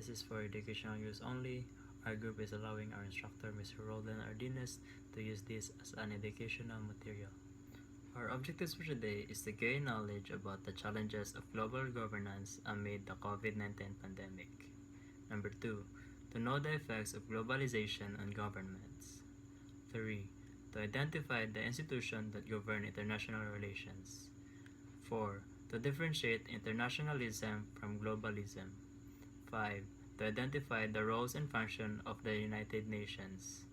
This is for educational use only. Our group is allowing our instructor, Mr. Roldan Ardinas, to use this as an educational material. Our objectives for today is to gain knowledge about the challenges of global governance amid the COVID-19 pandemic. Number 2, to know the effects of globalization on governments. 3, to identify the institutions that govern international relations. 4, to differentiate internationalism from globalism. 5, to identify the roles and function of the United Nations.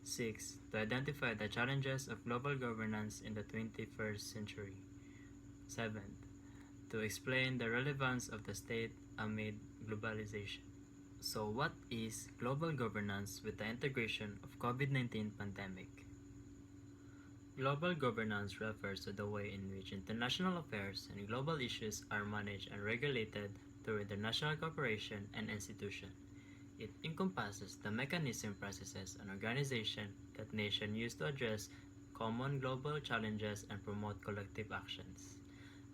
6, to identify the challenges of global governance in the 21st century. 7, to explain the relevance of the state amid globalization. So what is global governance with the integration of COVID-19 pandemic? Global governance refers to the way in which international affairs and global issues are managed and regulated through international cooperation and institution. It encompasses the mechanism, processes, and organization that nations use to address common global challenges and promote collective actions.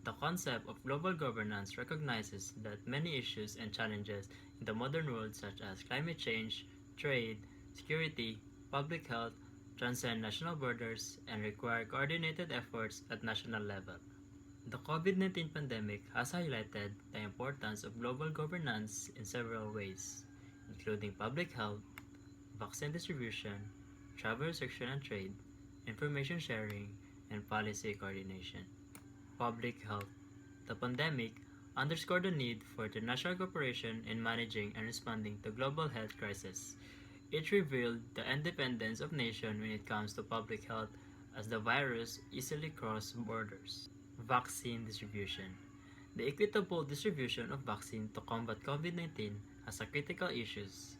The concept of global governance recognizes that many issues and challenges in the modern world, such as climate change, trade, security, public health, transcend national borders and require coordinated efforts at national level. The COVID-19 pandemic has highlighted the importance of global governance in several ways, including public health, vaccine distribution, travel restriction and trade, information sharing, and policy coordination. Public health. The pandemic underscored the need for international cooperation in managing and responding to global health crises. It revealed the independence of nations when it comes to public health, as the virus easily crossed borders. Vaccine distribution. The equitable distribution of vaccine to combat COVID-19 has a critical issues.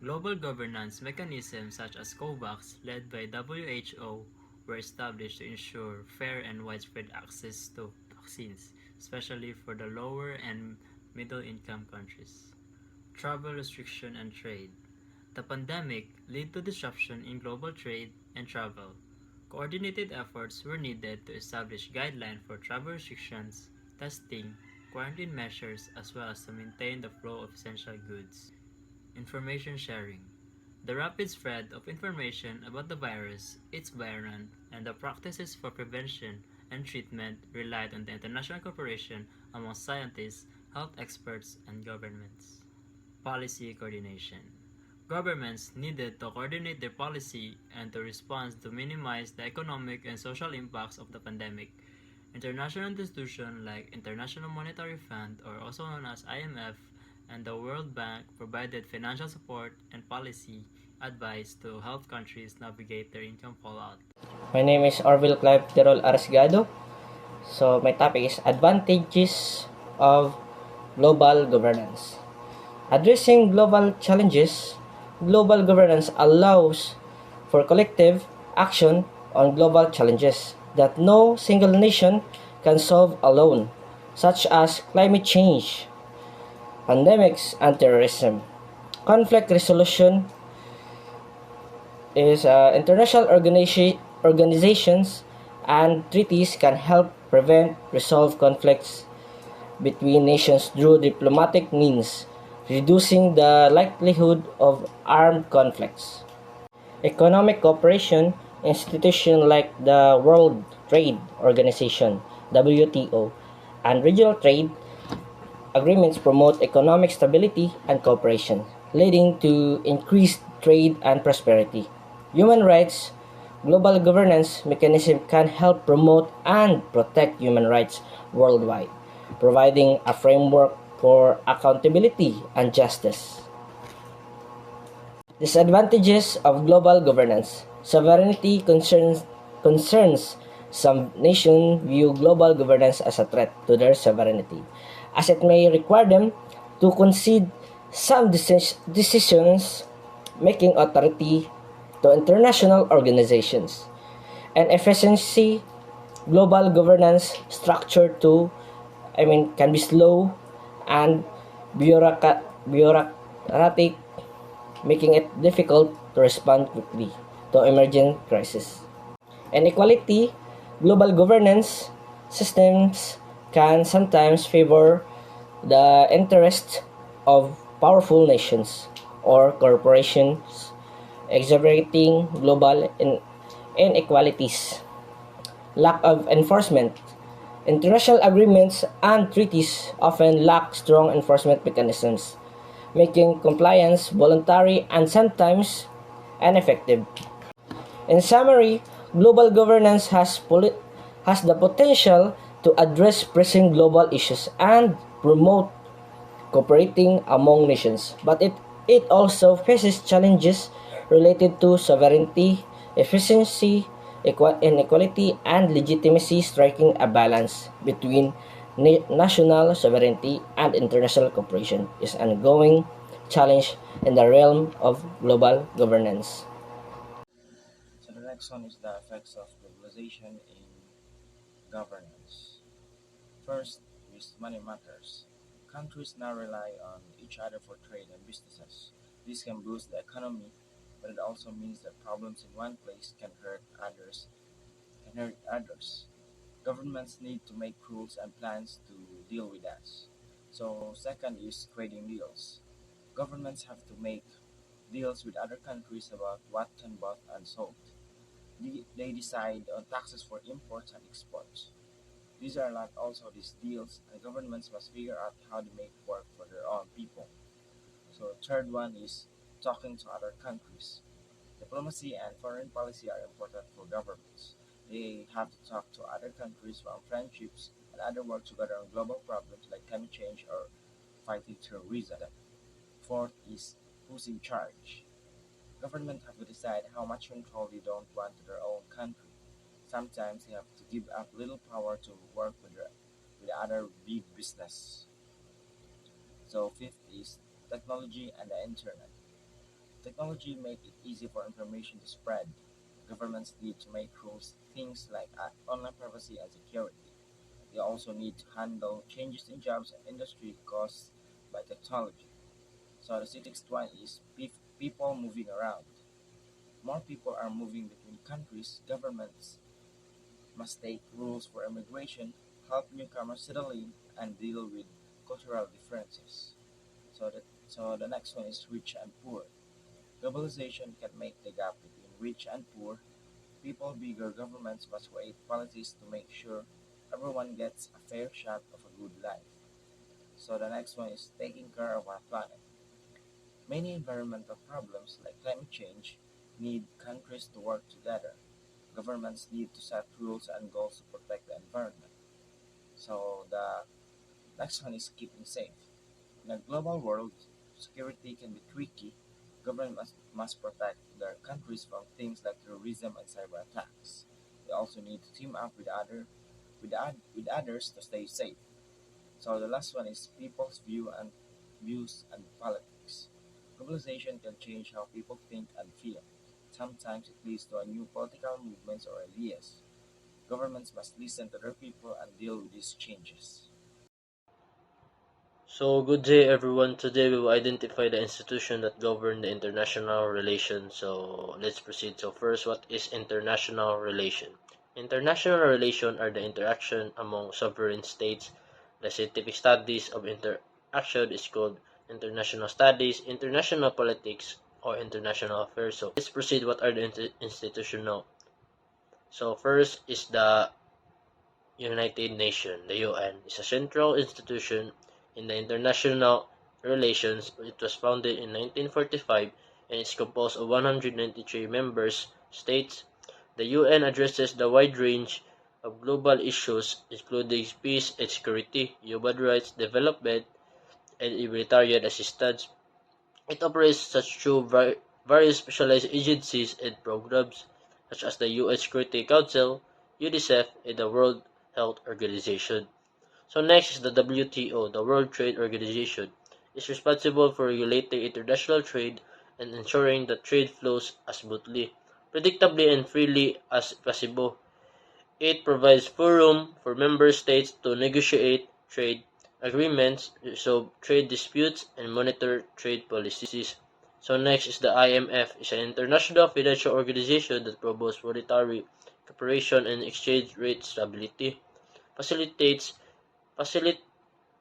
Global governance mechanisms such as COVAX, led by WHO, were established to ensure fair and widespread access to vaccines, especially for the lower and middle-income countries. Travel restriction and trade. The pandemic led to disruption in global trade and travel. Coordinated efforts were needed to establish guidelines for travel restrictions, testing, quarantine measures, as well as to maintain the flow of essential goods. Information sharing. The rapid spread of information about the virus, its variant, and the practices for prevention and treatment relied on the international cooperation among scientists, health experts, and governments. Policy coordination. Governments needed to coordinate their policy and to respond to minimize the economic and social impacts of the pandemic. International institutions like International Monetary Fund, or also known as IMF, and the World Bank provided financial support and policy advice to help countries navigate their income fallout. My name is Orville Clive Terol Aresgado. So my topic is Advantages of Global Governance. Addressing global challenges, global governance allows for collective action on global challenges that no single nation can solve alone, such as climate change, pandemics, and terrorism. Conflict resolution is international organizations and treaties can help prevent, resolve conflicts between nations through diplomatic means, reducing the likelihood of armed conflicts. Economic cooperation, institutions like the World Trade Organization, WTO, and regional trade agreements promote economic stability and cooperation, leading to increased trade and prosperity. Human rights, global governance mechanism can help promote and protect human rights worldwide, providing a framework for accountability and justice. Disadvantages of global governance. Sovereignty concerns some nations view global governance as a threat to their sovereignty, as it may require them to concede some decisions-making authority to international organizations. And efficiency, global governance structure can be slow and bureaucratic, making it difficult to respond quickly to emerging crises. Inequality, global governance systems can sometimes favor the interests of powerful nations or corporations, exacerbating global inequalities. Lack of enforcement. International agreements and treaties often lack strong enforcement mechanisms, making compliance voluntary and sometimes ineffective. In summary, global governance has the potential to address pressing global issues and promote cooperating among nations, but it also faces challenges related to sovereignty, efficiency, inequality, and legitimacy, striking a balance between national sovereignty and international cooperation is an ongoing challenge in the realm of global governance. So the next one is the effects of globalization in governance. First is money matters. Countries now rely on each other for trade and businesses. This can boost the economy, but it also means that problems in one place can hurt others. Governments need to make rules and plans to deal with that. So second is trading deals. Governments have to make deals with other countries about what can bought and sold. They decide on taxes for imports and exports. These are not also these deals, and governments must figure out how to make work for their own people. So third one is talking to other countries. Diplomacy and foreign policy are important for governments. They have to talk to other countries from friendships and other work together on global problems like climate change or fighting terrorism. Fourth is who's in charge. Government have to decide how much control they don't want to their own country. Sometimes they have to give up little power to work with other big business. So fifth is technology and the internet. Technology make it easy for information to spread. Governments need to make rules things like online privacy and security. They also need to handle changes in jobs and industry caused by technology. So the sixth one is people moving around. More people are moving between countries. Governments must take rules for immigration, help newcomers settle in, and deal with cultural differences. So the next one is rich and poor. Globalization can make the gap between rich and poor. People bigger governments must create policies to make sure everyone gets a fair shot of a good life. So the next one is taking care of our planet. Many environmental problems like climate change need countries to work together. Governments need to set rules and goals to protect the environment. So the next one is keeping safe. In a global world, security can be tricky. Governments must protect their countries from things like terrorism and cyber attacks. They also need to team up with others to stay safe. So the last one is people's views and politics. Globalization can change how people think and feel. Sometimes it leads to a new political movements or ideas. Governments must listen to their people and deal with these changes. So, good day everyone. Today we will identify the institution that govern the international relations. So, let's proceed. So, first, what is international relation? International relation are the interaction among sovereign states. The scientific studies of interaction is called international studies, international politics, or international affairs. So, let's proceed. What are the institutional? So, first is the United Nations. The UN is a central institution in the international relations. It was founded in 1945 and is composed of 193 member states. The UN addresses the wide range of global issues, including peace and security, human rights, development, and humanitarian assistance. It operates such through various specialized agencies and programs, such as the UN Security Council, UNICEF, and the World Health Organization. So next is the WTO, the World Trade Organization. It's responsible for regulating international trade and ensuring that trade flows as smoothly, predictably, and freely as possible. It provides forum for member states to negotiate trade agreements, resolve trade disputes, and monitor trade policies. So next is the IMF. It's an international financial organization that promotes monetary cooperation and exchange rate stability, facilitates facilitates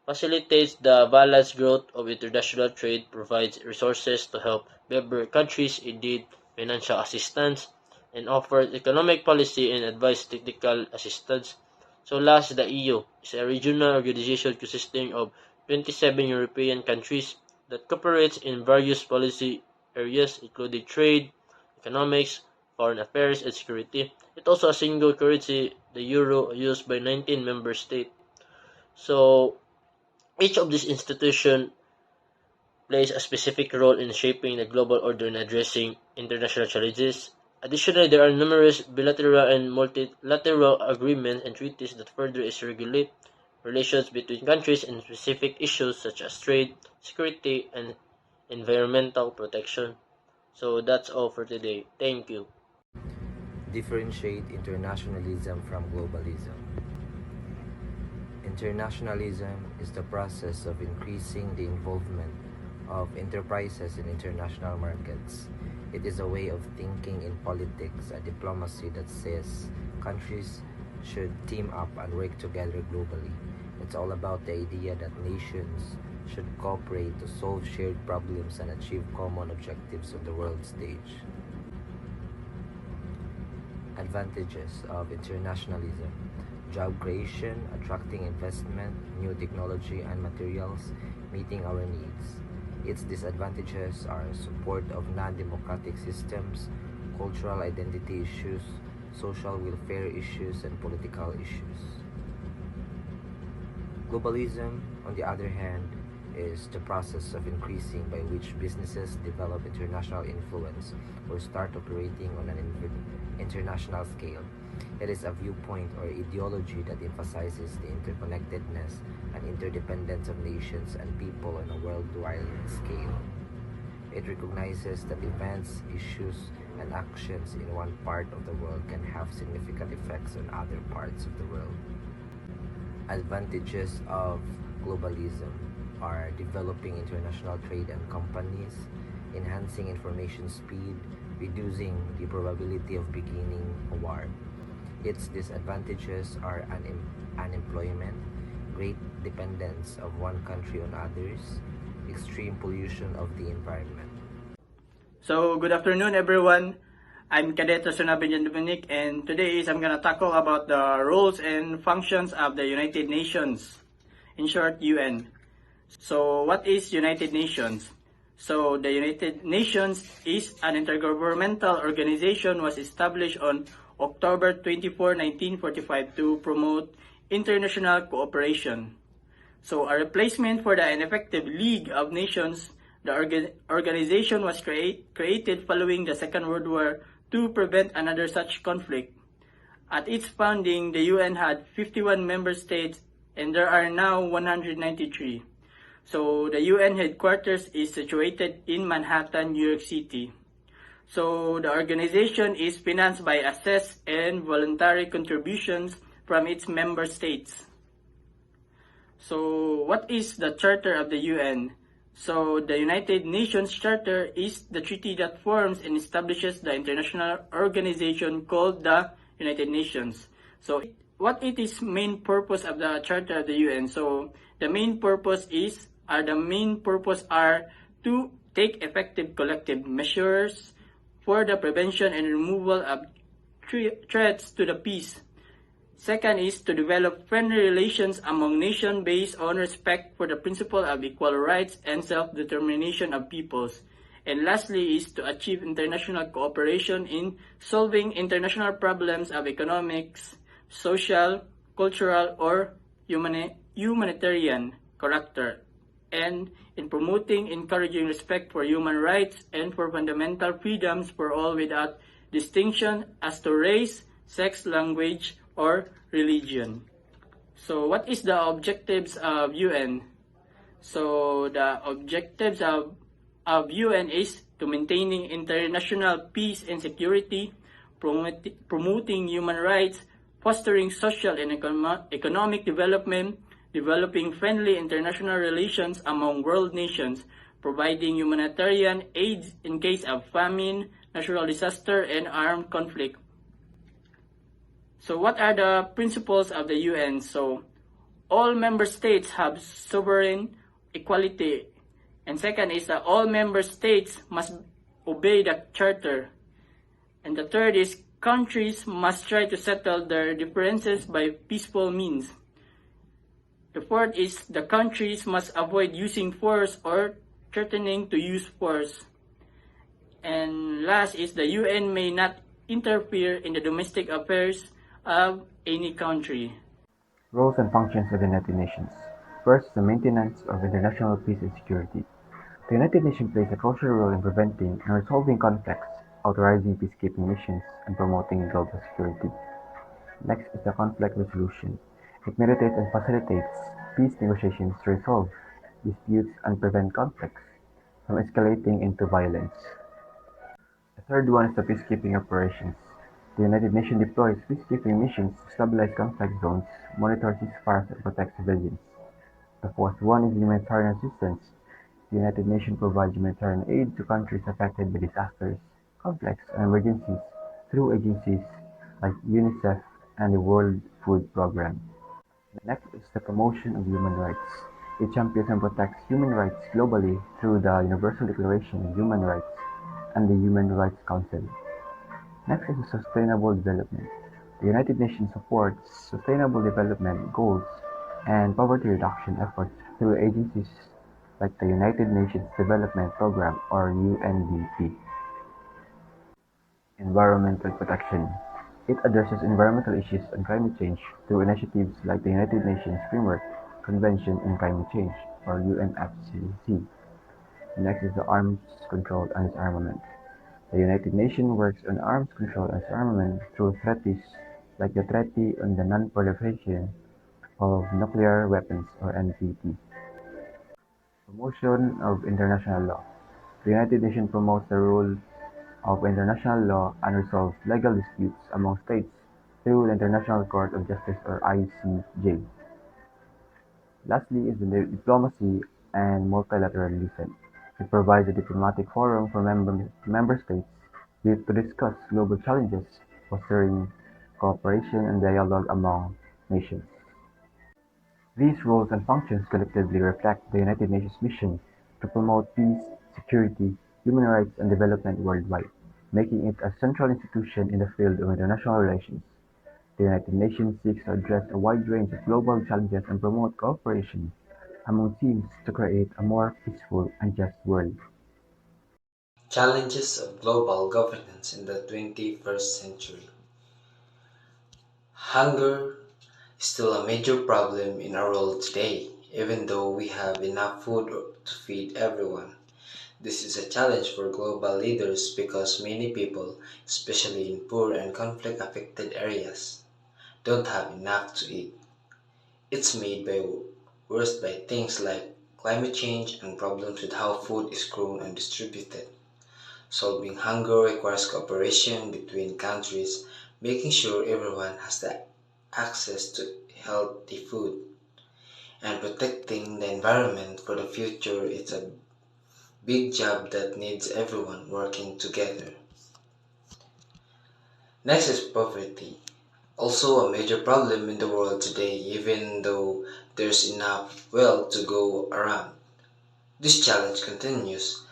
facilitates the balanced growth of international trade, provides resources to help member countries in need, financial assistance, and offers economic policy and advice technical assistance. So last, the EU is a regional organization consisting of 27 European countries that cooperates in various policy areas including trade, economics, foreign affairs, and security. It also a single currency, the euro, used by 19 member states. So each of these institutions plays a specific role in shaping the global order and addressing international challenges. Additionally, there are numerous bilateral and multilateral agreements and treaties that further regulate relations between countries in specific issues such as trade, security, and environmental protection. So that's all for today. Thank you. Differentiate internationalism from globalism. Internationalism is the process of increasing the involvement of enterprises in international markets. It is a way of thinking in politics and diplomacy that says countries should team up and work together globally. It's all about the idea that nations should cooperate to solve shared problems and achieve common objectives on the world stage. Advantages of internationalism: job creation, attracting investment, new technology and materials, meeting our needs. Its disadvantages are support of non-democratic systems, cultural identity issues, social welfare issues, and political issues. Globalism, on the other hand, is the process of increasing by which businesses develop international influence or start operating on an international scale. It is a viewpoint or ideology that emphasizes the interconnectedness and interdependence of nations and people on a worldwide scale. It recognizes that events, issues, and actions in one part of the world can have significant effects on other parts of the world. Advantages of globalism are developing international trade and companies, enhancing information speed, reducing the probability of beginning a war. Its disadvantages are unemployment, great dependence of one country on others, extreme pollution of the environment. So, good afternoon everyone. I'm Cadet Rosana Benjan Dominic, and today I'm gonna tackle about the roles and functions of the United Nations, in short, UN. So, what is United Nations? So, the United Nations is an intergovernmental organization was established on October 24, 1945 to promote international cooperation. So, a replacement for the ineffective League of Nations, the organization was created following the Second World War to prevent another such conflict. At its founding, the UN had 51 member states and there are now 193. So the UN headquarters is situated in Manhattan, New York City. So the organization is financed by assessed and voluntary contributions from its member states. So what is the Charter of the UN? So the United Nations Charter is the treaty that forms and establishes the international organization called the United Nations. So what it is main purpose of the Charter of the UN? So the main purpose are to take effective collective measures for the prevention and removal of threats to the peace. Second is to develop friendly relations among nations based on respect for the principle of equal rights and self-determination of peoples. And lastly is to achieve international cooperation in solving international problems of economics, social, cultural, or humanitarian character, and in promoting, encouraging respect for human rights and for fundamental freedoms for all without distinction as to race, sex, language, or religion. So what is the objectives of UN? So the objectives of UN is to maintaining international peace and security, promoting human rights, fostering social and economic development, developing friendly international relations among world nations, providing humanitarian aid in case of famine, natural disaster, and armed conflict. So what are the principles of the UN? So all member states have sovereign equality. And second is that all member states must obey the charter. And the third is countries must try to settle their differences by peaceful means. The fourth is the countries must avoid using force or threatening to use force. And last is the UN may not interfere in the domestic affairs of any country. Roles and functions of the United Nations. First, the maintenance of international peace and security. The United Nations plays a crucial role in preventing and resolving conflicts, authorizing peacekeeping missions, and promoting global security. Next is the conflict resolution. It meditates and facilitates peace negotiations to resolve disputes and prevent conflicts from escalating into violence. The third one is the peacekeeping operations. The United Nations deploys peacekeeping missions to stabilize conflict zones, monitor ceasefires, and protect civilians. The fourth one is humanitarian assistance. The United Nations provides humanitarian aid to countries affected by disasters, conflicts, and emergencies through agencies like UNICEF and the World Food Programme. Next is the promotion of human rights. It champions and protects human rights globally through the Universal Declaration of Human Rights and the Human Rights Council. Next is sustainable development. The United Nations supports sustainable development goals and poverty reduction efforts through agencies like the United Nations Development Programme or UNDP. Environmental protection. It addresses environmental issues and climate change through initiatives like the United Nations Framework Convention on Climate Change or UNFCCC. Next is the arms control and disarmament. The United Nations works on arms control and disarmament through treaties like the Treaty on the Non-Proliferation of Nuclear Weapons or NPT. Promotion of international law. The United Nations promotes the rule of international law and resolves legal disputes among states through the International Court of Justice or ICJ. Lastly is the diplomacy and multilateralism. It provides a diplomatic forum for member states to discuss global challenges, fostering cooperation and dialogue among nations. These roles and functions collectively reflect the United Nations mission to promote peace, security, human rights, and development worldwide, making it a central institution in the field of international relations. The United Nations seeks to address a wide range of global challenges and promote cooperation among teams to create a more peaceful and just world. Challenges of global governance in the 21st century. Hunger is still a major problem in our world today, even though we have enough food to feed everyone. This is a challenge for global leaders because many people, especially in poor and conflict-affected areas, don't have enough to eat. It's made worse by things like climate change and problems with how food is grown and distributed. Solving hunger requires cooperation between countries, making sure everyone has the access to healthy food, and protecting the environment for the future. It's a big job that needs everyone working together. Next is poverty. Also a major problem in the world today, even though there's enough wealth to go around. This challenge continues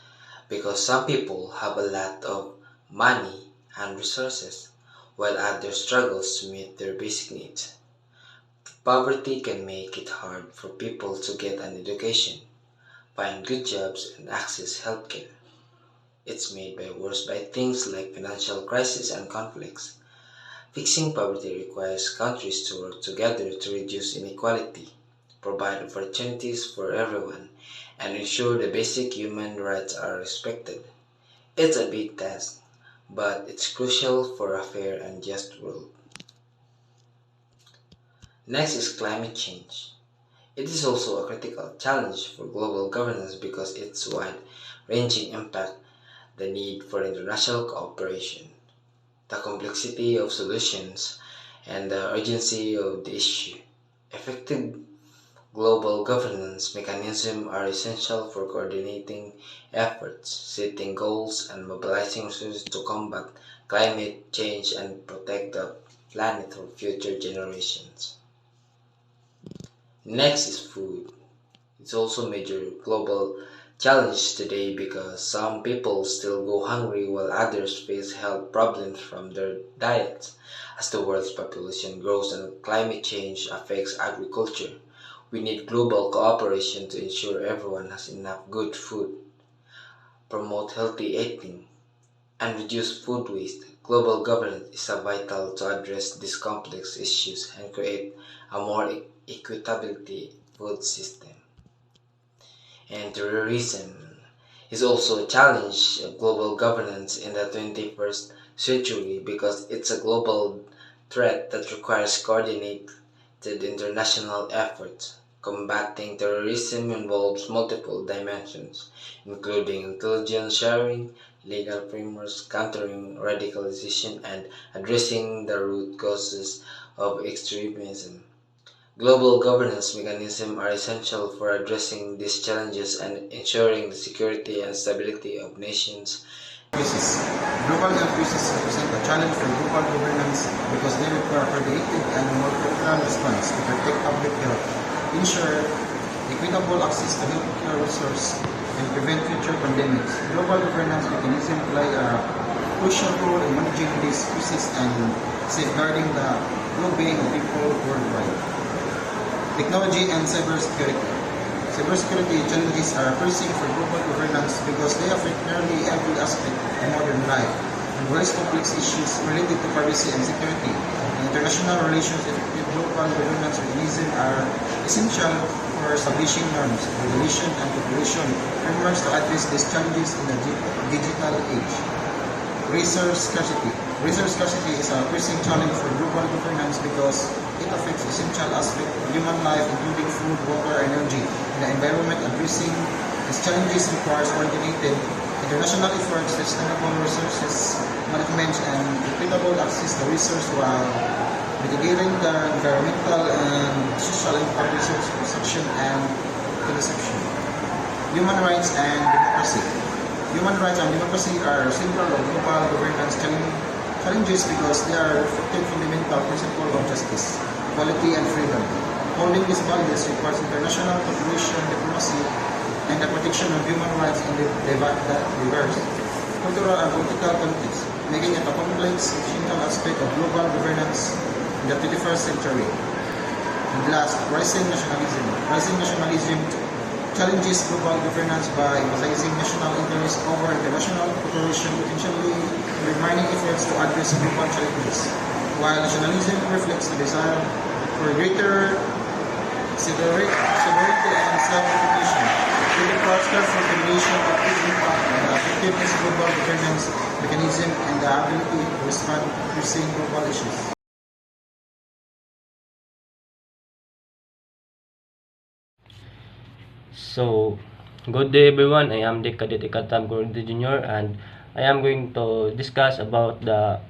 because some people have a lot of money and resources, while others struggle to meet their basic needs. Poverty can make it hard for people to get an education, find good jobs, and access healthcare. It's made worse by things like financial crises and conflicts. Fixing poverty requires countries to work together to reduce inequality, provide opportunities for everyone, and ensure the basic human rights are respected. It's a big task, but it's crucial for a fair and just world. Next is climate change. It is also a critical challenge for global governance because its wide-ranging impact the need for international cooperation, the complexity of solutions, and the urgency of the issue. Effective global governance mechanisms are essential for coordinating efforts, setting goals, and mobilizing resources to combat climate change and protect the planet for future generations. Next is food. It's also a major global challenge today because some people still go hungry while others face health problems from their diets. As the world's population grows and climate change affects agriculture, we need global cooperation to ensure everyone has enough good food, promote healthy eating, and reduce food waste. Global governance is vital to address these complex issues and create a more equitable food system. And terrorism is also a challenge of global governance in the 21st century because it's a global threat that requires coordinated international efforts. Combating terrorism involves multiple dimensions, including intelligence sharing, legal frameworks, countering radicalization, and addressing the root causes of extremism. Global governance mechanisms are essential for addressing these challenges and ensuring the security and stability of nations. Global health crises represent a challenge for global governance because they require coordinated and multilateral response to protect public health, ensure equitable access to healthcare resources, and prevent future pandemics. Global governance mechanisms play a crucial role in managing these crises and safeguarding the well-being of people worldwide. Technology and cybersecurity. Cybersecurity challenges are pressing for global governance because they affect nearly every aspect of modern life and raise complex issues related to privacy and security. International relations effective global governance mechanisms are essential for establishing norms, regulation, and cooperation frameworks to address these challenges in the digital age. Resource scarcity. Resource scarcity is a pressing challenge for global governance because it affects essential aspects of human life, including food, water, energy, and the environment. Addressing these challenges requires coordinated international efforts, sustainable resources management, and equitable access to resources while mitigating the environmental and social impact resource protection and consumption. Human rights and democracy. Human rights and democracy are central of global governance challenges because they are reflected fundamental principles of justice, equality, and freedom. Holding these values requires international cooperation, diplomacy, and the protection of human rights in the diverse cultural and political contexts, making it a complex, essential aspect of global governance in the 21st century. And last, rising nationalism. Rising nationalism challenges global governance by emphasizing national interest over international cooperation, potentially undermining efforts to address global challenges. While nationalism reflects the desire for greater sovereignty and self-determination, it requires careful combination of its impact on the effectiveness of global governance mechanism and the ability to respond to pressing global issues. So, good day everyone. I am Dick Cadet Ikatam Corinthian Jr. and I am going to discuss about the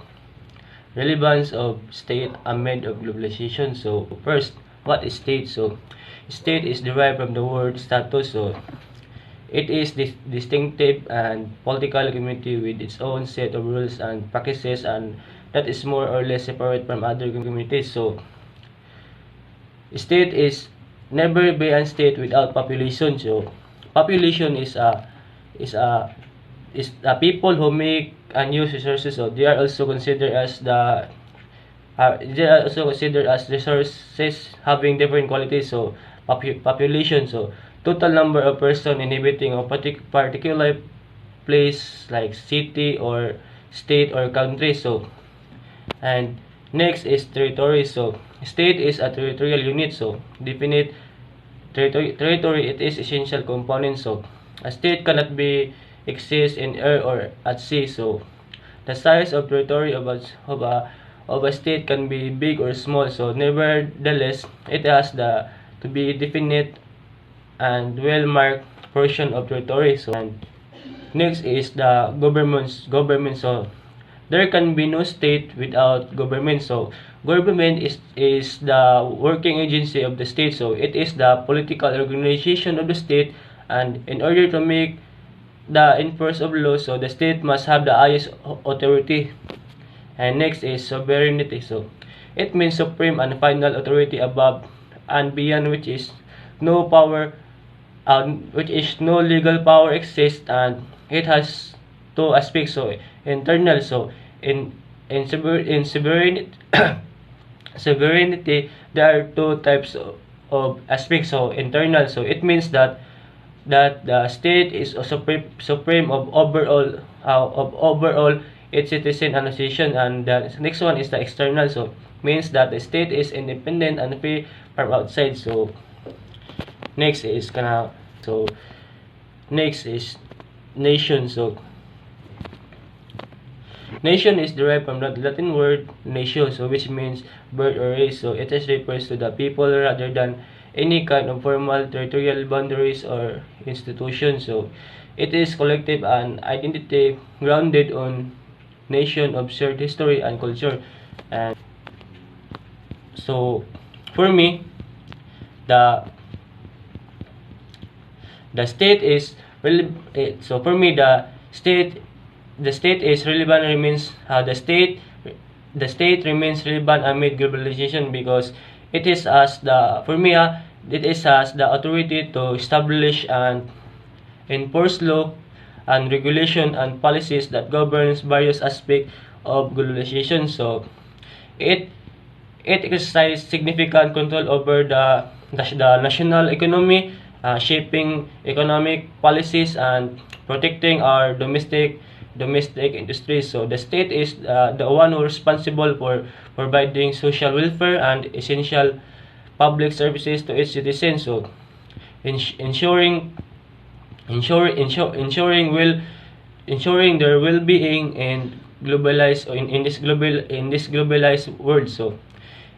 relevance of state amid of globalization. So, first, what is state? So, state is derived from the word status. So, it is this distinctive and political community with its own set of rules and practices and that is more or less separate from other communities. So, state is never be a state without population. So population is the people who make and use resources. So they are also considered as resources having different qualities. So population. So total number of person inhabiting a particular place like city or state or country. So and next is territory. So state is a territorial unit. So definite territory it is essential component. So a state cannot be exist in air or at sea. So the size of territory of a state can be big or small. So nevertheless it has the to be definite and well marked portion of territory. So and next is the government. So there can be no state without government. So government is the working agency of the state. So it is the political organization of the state and in order to make the enforce of law, so the state must have the highest authority. And next is sovereignty. So it means supreme and final authority above and beyond which is no legal power exists, and it has two aspects. So internal, so in sovereignty sovereignty, there are two types of aspects. So internal, so it means that the state is a supreme of overall its citizen and nation. And the next one is the external, so means that the state is independent and free from outside. So next is nation. So nation is derived from the Latin word natio, so which means birth or race. So it just refers to the people rather than any kind of formal territorial boundaries or institution. So it is collective and identity grounded on nation of shared history and culture. And so for me, the state is really so for me the state is relevant remains the state remains relevant amid globalization because it is as the for me it is as the authority to establish and enforce law and regulation and policies that governs various aspects of globalization. So it exercises significant control over the national economy, shaping economic policies and protecting our domestic industries. So the state is the one who is responsible for providing social welfare and essential public services to its citizens. So ensuring their well-being in this globalized world. So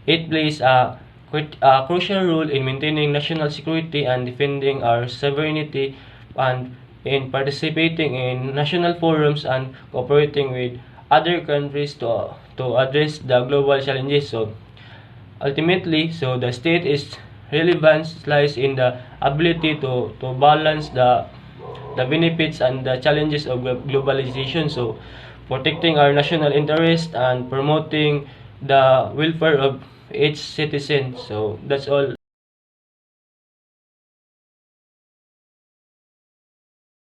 it plays a crucial role in maintaining national security and defending our sovereignty, and in participating in national forums and cooperating with other countries to address the global challenges. So ultimately, so the state is relevance lies in the ability to balance the benefits and the challenges of globalization. So protecting our national interest and promoting the welfare of its citizens. So that's all.